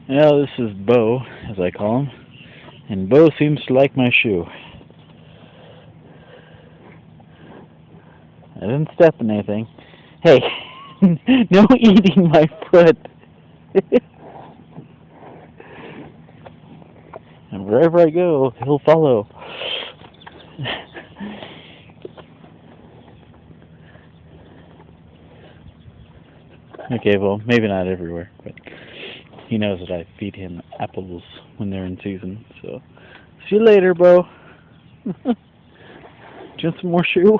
Well, this is Bo, as I call him, and Bo seems to like my shoe. I didn't step in anything. Hey, no eating my foot. And wherever I go, he'll follow. Okay, well, maybe not everywhere, but he knows that I feed him apples when they're in season. So, see you later, Bo. Do you want some more shoe?